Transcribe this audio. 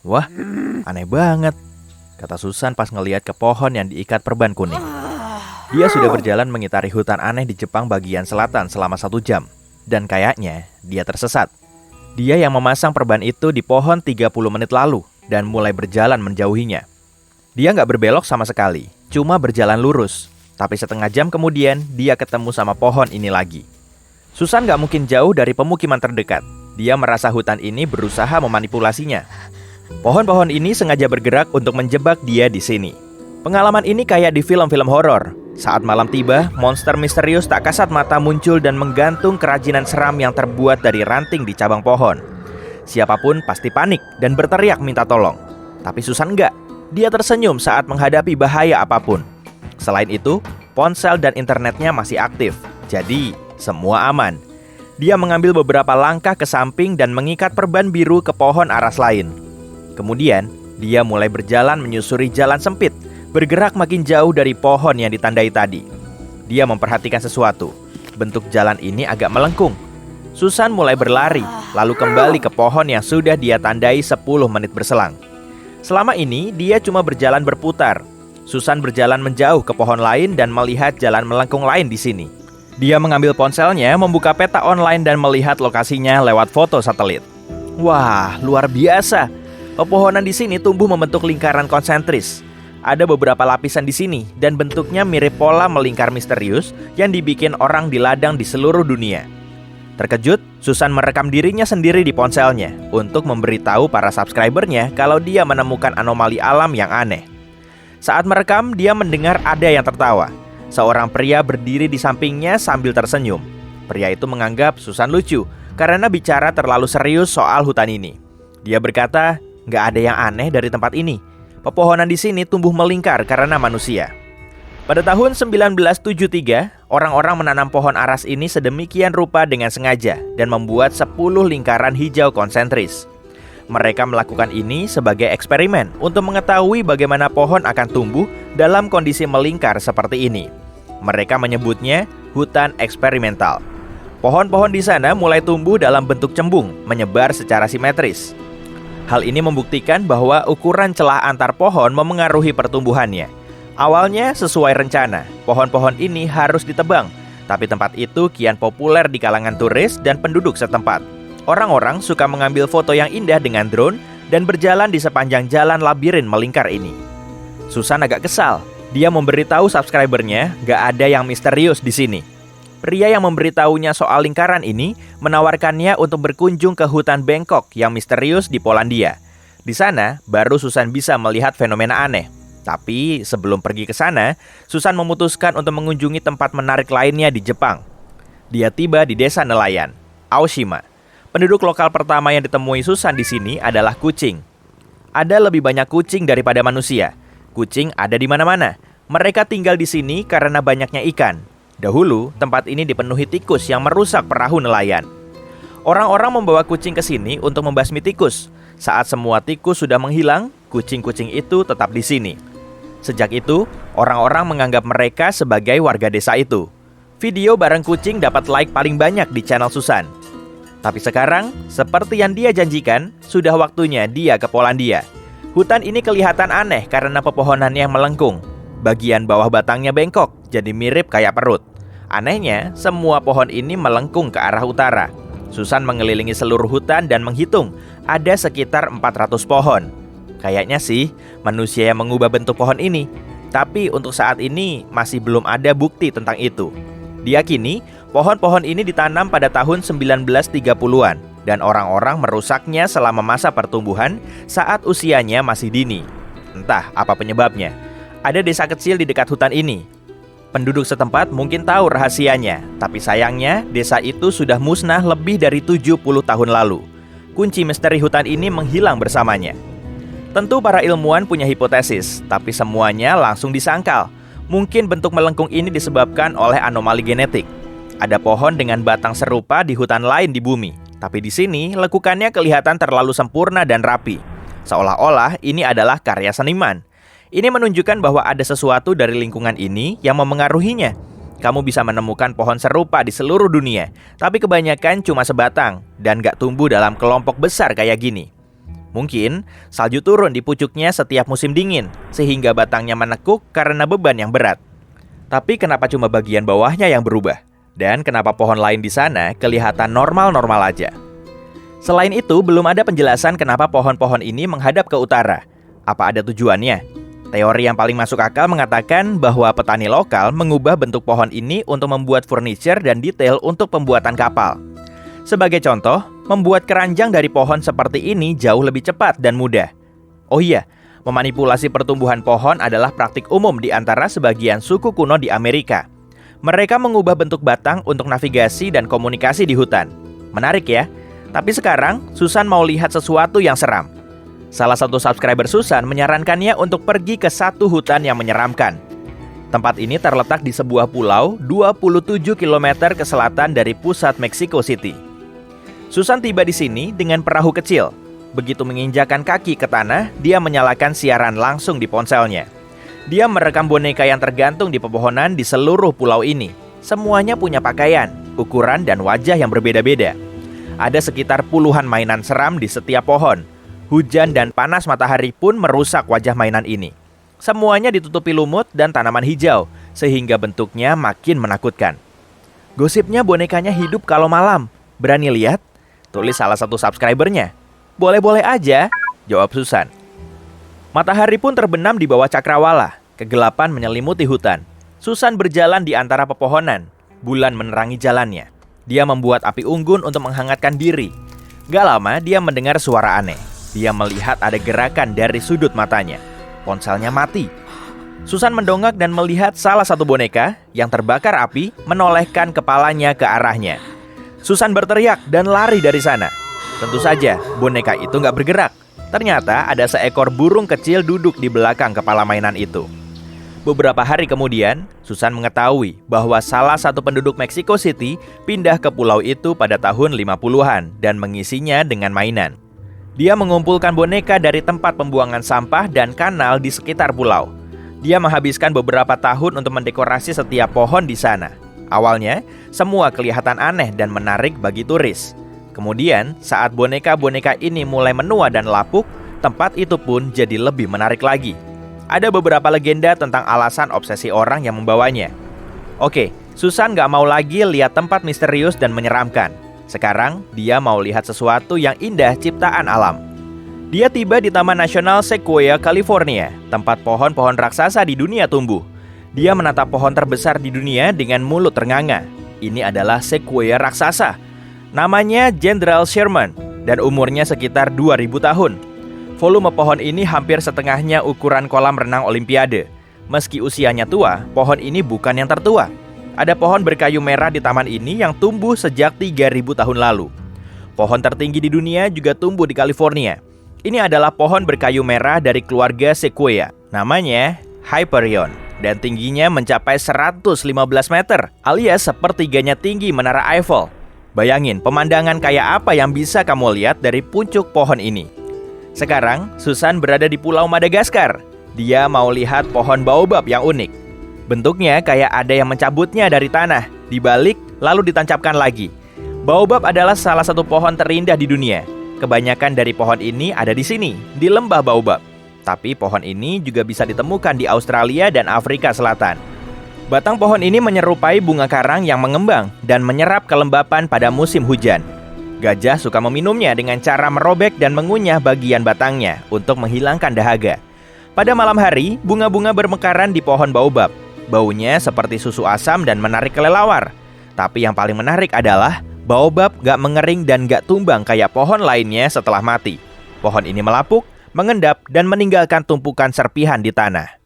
Wah, aneh banget, kata Susan pas ngeliat ke pohon yang diikat perban kuning. Dia sudah berjalan mengitari hutan aneh di Jepang bagian selatan selama 1 jam. Dan kayaknya dia tersesat. Dia yang memasang perban itu di pohon 30 menit lalu dan mulai berjalan menjauhinya. Dia nggak berbelok sama sekali, cuma berjalan lurus. Tapi setengah jam kemudian, dia ketemu sama pohon ini lagi. Susan nggak mungkin jauh dari pemukiman terdekat. Dia merasa hutan ini berusaha memanipulasinya. Pohon-pohon ini sengaja bergerak untuk menjebak dia di sini. Pengalaman ini kayak di film-film horor. Saat malam tiba, monster misterius tak kasat mata muncul dan menggantung kerajinan seram yang terbuat dari ranting di cabang pohon. Siapapun pasti panik dan berteriak minta tolong. Tapi Susan enggak. Dia tersenyum saat menghadapi bahaya apapun. Selain itu, ponsel dan internetnya masih aktif. Jadi, semua aman. Dia mengambil beberapa langkah ke samping dan mengikat perban biru ke pohon aras lain. Kemudian, dia mulai berjalan menyusuri jalan sempit, bergerak makin jauh dari pohon yang ditandai tadi. Dia memperhatikan sesuatu. Bentuk jalan ini agak melengkung. Susan mulai berlari, lalu kembali ke pohon yang sudah dia tandai 10 menit berselang. Selama ini, dia cuma berjalan berputar. Susan berjalan menjauh ke pohon lain dan melihat jalan melengkung lain di sini. Dia mengambil ponselnya, membuka peta online dan melihat lokasinya lewat foto satelit. Wah, luar biasa. Pepohonan di sini tumbuh membentuk lingkaran konsentris. Ada beberapa lapisan di sini dan bentuknya mirip pola melingkar misterius yang dibikin orang di ladang di seluruh dunia. Terkejut, Susan merekam dirinya sendiri di ponselnya untuk memberitahu para subscribernya kalau dia menemukan anomali alam yang aneh. Saat merekam, dia mendengar ada yang tertawa. Seorang pria berdiri di sampingnya sambil tersenyum. Pria itu menganggap Susan lucu karena bicara terlalu serius soal hutan ini. Dia berkata, "Nggak ada yang aneh dari tempat ini. Pepohonan di sini tumbuh melingkar karena manusia." Pada tahun 1973, orang-orang menanam pohon aras ini sedemikian rupa dengan sengaja dan membuat 10 lingkaran hijau konsentris. Mereka melakukan ini sebagai eksperimen untuk mengetahui bagaimana pohon akan tumbuh dalam kondisi melingkar seperti ini. Mereka menyebutnya hutan eksperimental. Pohon-pohon di sana mulai tumbuh dalam bentuk cembung, menyebar secara simetris. Hal ini membuktikan bahwa ukuran celah antar pohon memengaruhi pertumbuhannya. Awalnya sesuai rencana, pohon-pohon ini harus ditebang, tapi tempat itu kian populer di kalangan turis dan penduduk setempat. Orang-orang suka mengambil foto yang indah dengan drone dan berjalan di sepanjang jalan labirin melingkar ini. Susan agak kesal. Dia memberitahu subscribernya gak ada yang misterius di sini. Pria yang memberitahunya soal lingkaran ini menawarkannya untuk berkunjung ke hutan Bangkok yang misterius di Polandia. Di sana, baru Susan bisa melihat fenomena aneh. Tapi sebelum pergi ke sana, Susan memutuskan untuk mengunjungi tempat menarik lainnya di Jepang. Dia tiba di desa nelayan, Aoshima. Penduduk lokal pertama yang ditemui Susan di sini adalah kucing. Ada lebih banyak kucing daripada manusia. Kucing ada di mana-mana. Mereka tinggal di sini karena banyaknya ikan. Dahulu, tempat ini dipenuhi tikus yang merusak perahu nelayan. Orang-orang membawa kucing ke sini untuk membasmi tikus. Saat semua tikus sudah menghilang, kucing-kucing itu tetap di sini. Sejak itu, orang-orang menganggap mereka sebagai warga desa itu. Video bareng kucing dapat like paling banyak di channel Susan. Tapi sekarang, seperti yang dia janjikan, sudah waktunya dia ke Polandia. Hutan ini kelihatan aneh karena pepohonannya melengkung. Bagian bawah batangnya bengkok, jadi mirip kayak perut. Anehnya, semua pohon ini melengkung ke arah utara. Susan mengelilingi seluruh hutan dan menghitung, ada sekitar 400 pohon. Kayaknya sih, manusia yang mengubah bentuk pohon ini. Tapi untuk saat ini, masih belum ada bukti tentang itu. Diyakini, pohon-pohon ini ditanam pada tahun 1930-an dan orang-orang merusaknya selama masa pertumbuhan saat usianya masih dini. Entah apa penyebabnya. Ada desa kecil di dekat hutan ini. Penduduk setempat mungkin tahu rahasianya, tapi sayangnya desa itu sudah musnah lebih dari 70 tahun lalu. Kunci misteri hutan ini menghilang bersamanya. Tentu para ilmuwan punya hipotesis, tapi semuanya langsung disangkal. Mungkin bentuk melengkung ini disebabkan oleh anomali genetik. Ada pohon dengan batang serupa di hutan lain di bumi, tapi di sini lekukannya kelihatan terlalu sempurna dan rapi. Seolah-olah ini adalah karya seniman. Ini menunjukkan bahwa ada sesuatu dari lingkungan ini yang memengaruhinya. Kamu bisa menemukan pohon serupa di seluruh dunia, tapi kebanyakan cuma sebatang dan gak tumbuh dalam kelompok besar kayak gini. Mungkin salju turun di pucuknya setiap musim dingin, sehingga batangnya menekuk karena beban yang berat. Tapi kenapa cuma bagian bawahnya yang berubah? Dan kenapa pohon lain di sana kelihatan normal-normal aja? Selain itu, belum ada penjelasan kenapa pohon-pohon ini menghadap ke utara. Apa ada tujuannya? Teori yang paling masuk akal mengatakan bahwa petani lokal mengubah bentuk pohon ini untuk membuat furniture dan detail untuk pembuatan kapal. Sebagai contoh, membuat keranjang dari pohon seperti ini jauh lebih cepat dan mudah. Oh iya, memanipulasi pertumbuhan pohon adalah praktik umum di antara sebagian suku kuno di Amerika. Mereka mengubah bentuk batang untuk navigasi dan komunikasi di hutan. Menarik ya? Tapi sekarang, Susan mau lihat sesuatu yang seram. Salah satu subscriber Susan menyarankannya untuk pergi ke satu hutan yang menyeramkan. Tempat ini terletak di sebuah pulau 27 km ke selatan dari pusat Mexico City. Susan tiba di sini dengan perahu kecil. Begitu menginjakan kaki ke tanah, dia menyalakan siaran langsung di ponselnya. Dia merekam boneka yang tergantung di pepohonan di seluruh pulau ini. Semuanya punya pakaian, ukuran, dan wajah yang berbeda-beda. Ada sekitar puluhan mainan seram di setiap pohon. Hujan dan panas matahari pun merusak wajah mainan ini. Semuanya ditutupi lumut dan tanaman hijau, sehingga bentuknya makin menakutkan. Gosipnya bonekanya hidup kalau malam. Berani lihat? Tulis salah satu subscribernya. Boleh-boleh aja, jawab Susan. Matahari pun terbenam di bawah cakrawala. Kegelapan menyelimuti hutan. Susan berjalan di antara pepohonan. Bulan menerangi jalannya. Dia membuat api unggun untuk menghangatkan diri. Gak lama dia mendengar suara aneh. Dia melihat ada gerakan dari sudut matanya. Ponselnya mati. Susan mendongak dan melihat salah satu boneka yang terbakar api menolehkan kepalanya ke arahnya. Susan berteriak dan lari dari sana. Tentu saja, boneka itu gak bergerak. Ternyata ada seekor burung kecil duduk di belakang kepala mainan itu. Beberapa hari kemudian, Susan mengetahui bahwa salah satu penduduk Mexico City pindah ke pulau itu pada tahun 50-an dan mengisinya dengan mainan. Dia mengumpulkan boneka dari tempat pembuangan sampah dan kanal di sekitar pulau. Dia menghabiskan beberapa tahun untuk mendekorasi setiap pohon di sana. Awalnya, semua kelihatan aneh dan menarik bagi turis. Kemudian, saat boneka-boneka ini mulai menua dan lapuk, tempat itu pun jadi lebih menarik lagi. Ada beberapa legenda tentang alasan obsesi orang yang membawanya. Oke, Susan gak mau lagi lihat tempat misterius dan menyeramkan. Sekarang, dia mau lihat sesuatu yang indah ciptaan alam. Dia tiba di Taman Nasional Sequoia, California, tempat pohon-pohon raksasa di dunia tumbuh. Dia menatap pohon terbesar di dunia dengan mulut ternganga. Ini adalah Sequoia raksasa. Namanya General Sherman dan umurnya sekitar 2000 tahun. Volume pohon ini hampir setengahnya ukuran kolam renang Olimpiade. Meski usianya tua, pohon ini bukan yang tertua. Ada pohon berkayu merah di taman ini yang tumbuh sejak 3000 tahun lalu. Pohon tertinggi di dunia juga tumbuh di California. Ini adalah pohon berkayu merah dari keluarga Sequoia. Namanya Hyperion dan tingginya mencapai 115 meter alias sepertiganya tinggi Menara Eiffel. Bayangin pemandangan kayak apa yang bisa kamu lihat dari puncuk pohon ini. Sekarang, Susan berada di Pulau Madagaskar. Dia mau lihat pohon baobab yang unik. Bentuknya kayak ada yang mencabutnya dari tanah, dibalik lalu ditancapkan lagi. Baobab adalah salah satu pohon terindah di dunia. Kebanyakan dari pohon ini ada di sini, di lembah baobab. Tapi pohon ini juga bisa ditemukan di Australia dan Afrika Selatan. Batang pohon ini menyerupai bunga karang yang mengembang dan menyerap kelembapan pada musim hujan. Gajah suka meminumnya dengan cara merobek dan mengunyah bagian batangnya untuk menghilangkan dahaga. Pada malam hari, bunga-bunga bermekaran di pohon baobab. Baunya seperti susu asam dan menarik kelelawar. Tapi yang paling menarik adalah baobab gak mengering dan gak tumbang kayak pohon lainnya setelah mati. Pohon ini melapuk, mengendap, dan meninggalkan tumpukan serpihan di tanah.